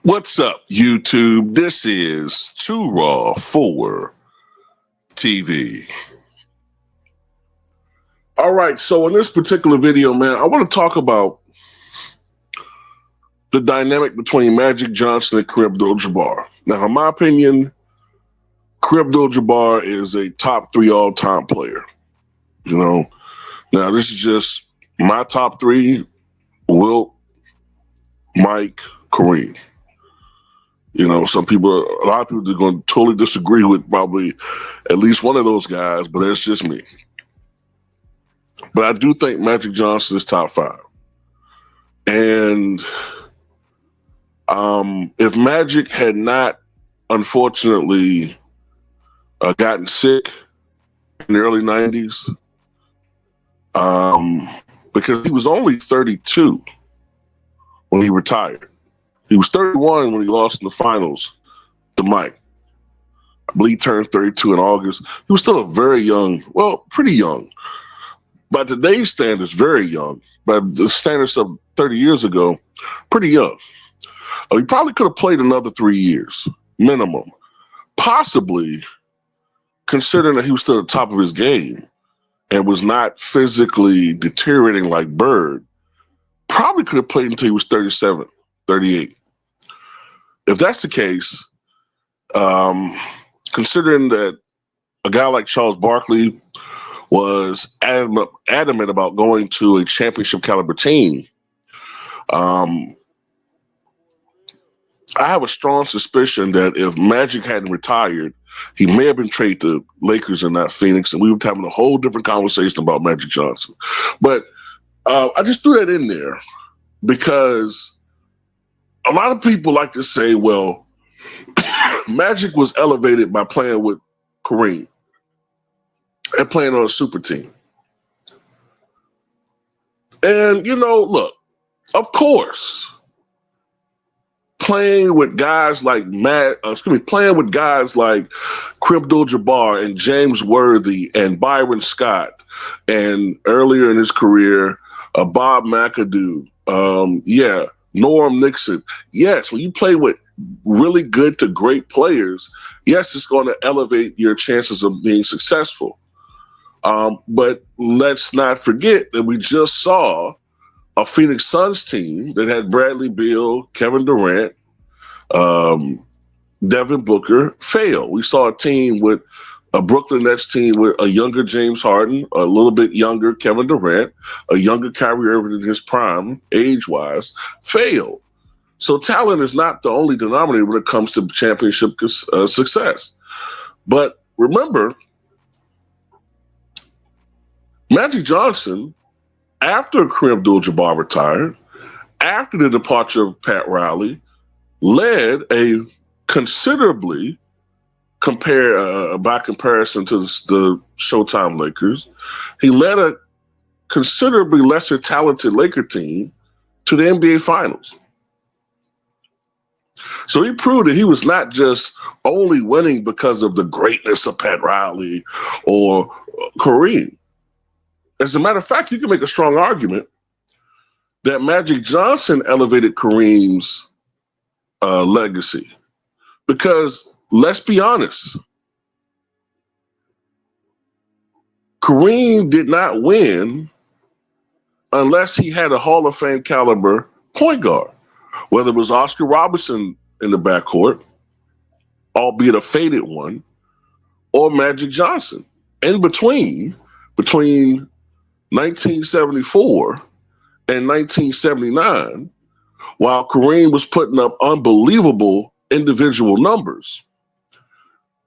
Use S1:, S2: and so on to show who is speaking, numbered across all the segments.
S1: What's up, YouTube? This is Too Raw for TV. All right, so in this particular video, man, I want to talk about the dynamic between Magic Johnson and Kareem Abdul-Jabbar. Now, in my opinion, Kareem Abdul-Jabbar is a top 3 all-time player. Now this is just my top 3: Wilt, Mike, Kareem. A lot of people are going to totally disagree with probably at least one of those guys, but that's just me. But I do think Magic Johnson is top 5. And if Magic had not, unfortunately, gotten sick in the early 90s, because he was only 32 when he retired. He was 31 when he lost in the finals to Mike. I believe he turned 32 in August. He was still a very young, pretty young. By today's standards, very young. By the standards of 30 years ago, pretty young. He probably could have played another 3 years, minimum. Possibly, considering that he was still at the top of his game and was not physically deteriorating like Bird, probably could have played until he was 37, 38. If that's the case, considering that a guy like Charles Barkley was adamant about going to a championship caliber team, I have a strong suspicion that if Magic hadn't retired, he may have been traded to Lakers and not Phoenix, and we would be having a whole different conversation about Magic Johnson. But I just threw that in there because a lot of people like to say, well, Magic was elevated by playing with Kareem and playing on a super team. And, look, of course, playing with guys like Kareem Abdul-Jabbar and James Worthy and Byron Scott, and earlier in his career, Bob McAdoo, Norm Nixon. Yes, when you play with really good to great players, yes, it's going to elevate your chances of being successful. But let's not forget that we just saw a Phoenix Suns team that had Bradley Beal, Kevin Durant, Devin Booker fail. We saw a team with a Brooklyn Nets team with a younger James Harden, a little bit younger Kevin Durant, a younger Kyrie Irving in his prime, age-wise, fail. So talent is not the only denominator when it comes to championship success. But remember, Magic Johnson, after Kareem Abdul-Jabbar retired, after the departure of Pat Riley, led a considerably, by comparison to the Showtime Lakers, he led a considerably lesser talented Laker team to the NBA Finals. So he proved that he was not just only winning because of the greatness of Pat Riley or Kareem. As a matter of fact, you can make a strong argument that Magic Johnson elevated Kareem's legacy. Because let's be honest, Kareem did not win unless he had a Hall of Fame caliber point guard, whether it was Oscar Robertson in the backcourt, albeit a faded one, or Magic Johnson. In between 1974 and 1979, while Kareem was putting up unbelievable individual numbers,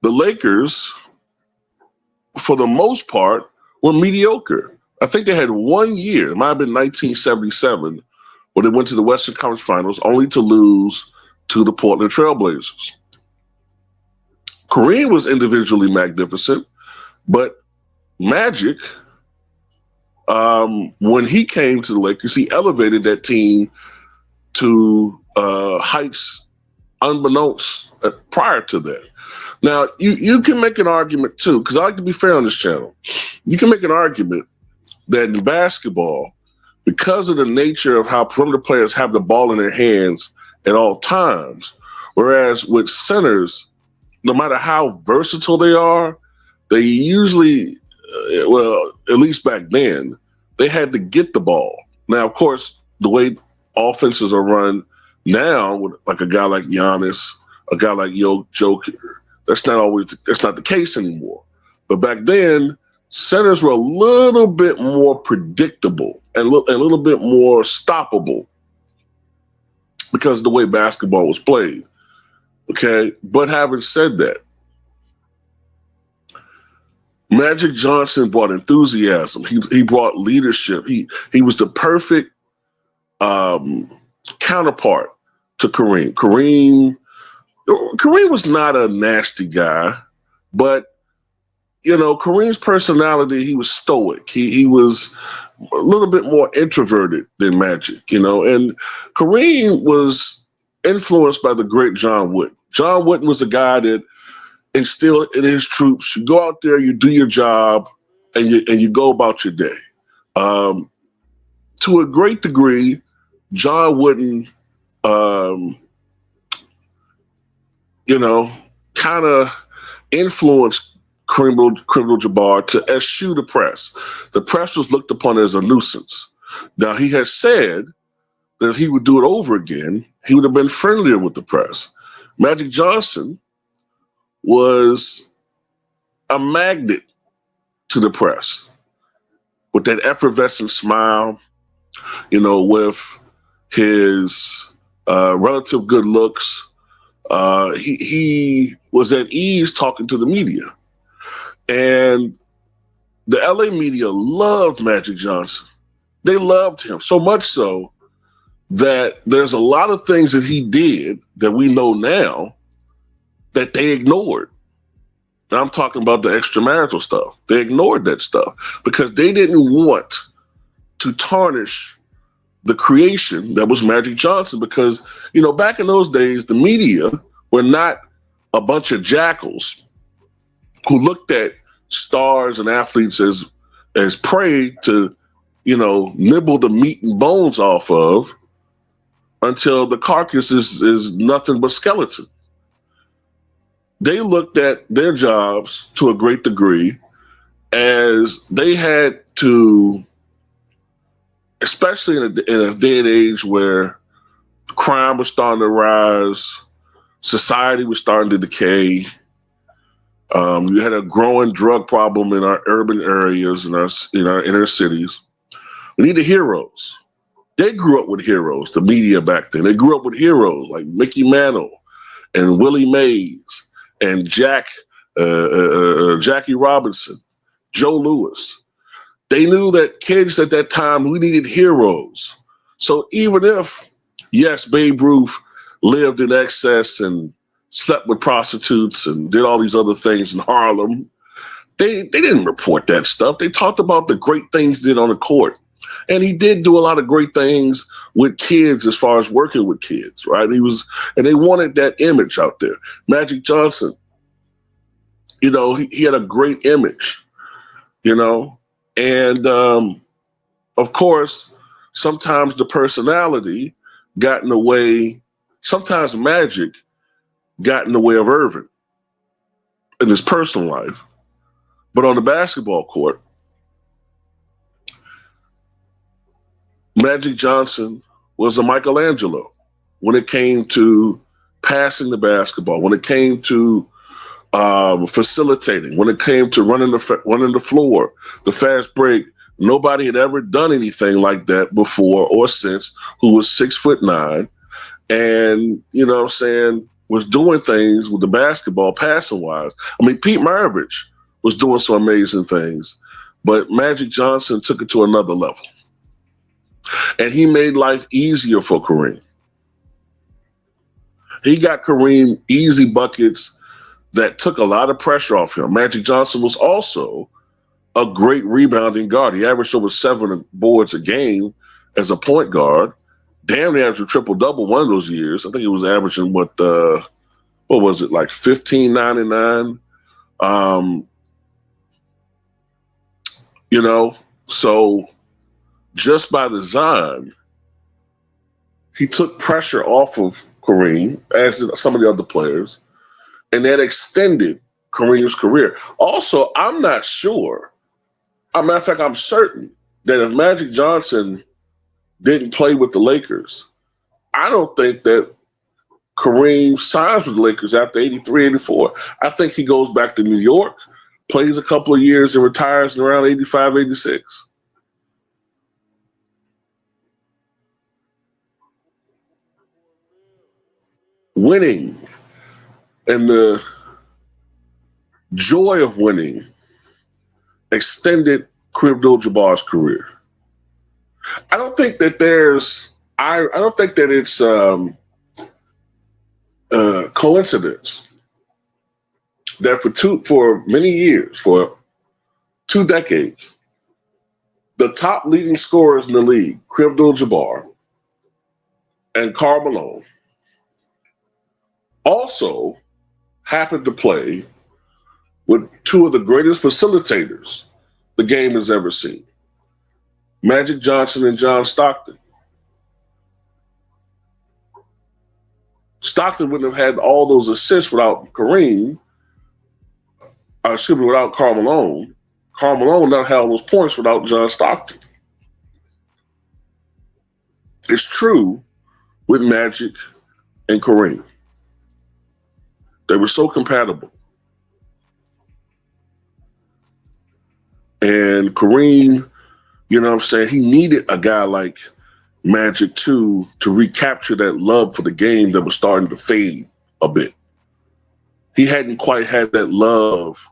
S1: the Lakers, for the most part, were mediocre. I think they had 1 year, it might have been 1977, where they went to the Western Conference Finals only to lose to the Portland Trailblazers. Kareem was individually magnificent, but Magic, when he came to the Lakers, he elevated that team to heights unbeknownst prior to that. Now, you can make an argument, too, because I like to be fair on this channel. You can make an argument that in basketball, because of the nature of how perimeter players have the ball in their hands at all times. Whereas with centers, no matter how versatile they are, they usually, well, at least back then, they had to get the ball. Now, of course, the way offenses are run now, with like a guy like Giannis, a guy like Jokic, that's not the case anymore. But back then, centers were a little bit more predictable and a little bit more stoppable because of the way basketball was played. Okay, but having said that, Magic Johnson brought enthusiasm. He brought leadership. He was the perfect counterpart to Kareem. Kareem was not a nasty guy, but Kareem's personality, he was stoic. He was a little bit more introverted than Magic, and Kareem was influenced by the great John Wooden. John Wooden was a guy that instilled in his troops, you go out there, you do your job, and you go about your day. To a great degree, John Wooden, kind of influenced Kareem Abdul-Jabbar to eschew the press. The press was looked upon as a nuisance. Now, he has said that if he would do it over again, he would have been friendlier with the press. Magic Johnson was a magnet to the press with that effervescent smile, with his relative good looks. He was at ease talking to the media. And the LA media loved Magic Johnson. They loved him so much so that there's a lot of things that he did that we know now that they ignored. Now I'm talking about the extramarital stuff. They ignored that stuff because they didn't want to tarnish the creation that was Magic Johnson because, back in those days, the media were not a bunch of jackals who looked at stars and athletes as prey to, nibble the meat and bones off of until the carcass is nothing but skeleton. They looked at their jobs to a great degree as they had to, especially in a day and age where crime was starting to rise, society was starting to decay. You had a growing drug problem in our urban areas, in our inner cities. We needed heroes. They grew up with heroes, the media back then. They grew up with heroes like Mickey Mantle and Willie Mays and Jackie Robinson, Joe Louis. They knew that kids at that time, we needed heroes. So even if, yes, Babe Ruth lived in excess and slept with prostitutes and did all these other things in Harlem, they didn't report that stuff. They talked about the great things he did on the court. And he did do a lot of great things with kids as far as working with kids, right? And they wanted that image out there. Magic Johnson, he had a great image, and of course, sometimes the personality got in the way. Sometimes Magic got in the way of Irvin in his personal life. But on the basketball court, Magic Johnson was a Michelangelo when it came to passing the basketball, when it came to facilitating, when it came to running the floor, the fast break. Nobody had ever done anything like that before or since who was 6'9", and, was doing things with the basketball passing wise. I mean, Pete Maravich was doing some amazing things, but Magic Johnson took it to another level. And he made life easier for Kareem. He got Kareem easy buckets that took a lot of pressure off him. Magic Johnson was also a great rebounding guard. He averaged over 7 boards a game as a point guard. Damn near averaged a triple-double one of those years. I think he was averaging, what was it, like 15, 9, and 9? So just by design, he took pressure off of Kareem, as did some of the other players, and that extended Kareem's career. Also, I'm not sure. As a matter of fact, I'm certain that if Magic Johnson didn't play with the Lakers, I don't think that Kareem signs with the Lakers after 83, 84. I think he goes back to New York, plays a couple of years, and retires in around 85, 86. Winning and the joy of winning extended Kareem Abdul-Jabbar's career. I don't think that I don't think that it's coincidence that for many years, for 2 decades, the top leading scorers in the league, Kareem Abdul-Jabbar and Karl Malone, also happened to play with two of the greatest facilitators the game has ever seen, Magic Johnson and John Stockton. Stockton wouldn't have had all those assists without without Karl Malone. Karl Malone not had all those points without John Stockton. It's true with Magic and Kareem. They were so compatible. And Kareem, you know what I'm saying, he needed a guy like Magic too to recapture that love for the game that was starting to fade a bit. He hadn't quite had that love,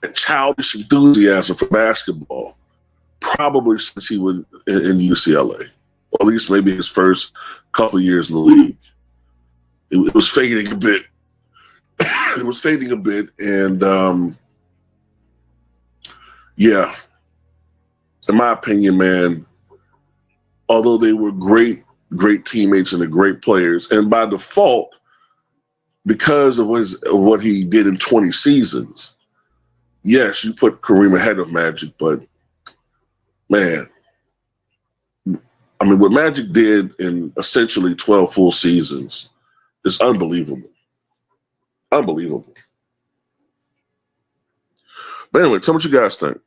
S1: that childish enthusiasm for basketball, probably since he was in UCLA, or at least maybe his first couple of years in the league. It was fading a bit. It was fading a bit, and yeah, in my opinion, man, although they were great teammates and the great players, and by default, because of what he did in 20 seasons, yes, you put Kareem ahead of Magic, but man, I mean, what Magic did in essentially 12 full seasons is unbelievable. Unbelievable. But anyway, tell me what you guys think.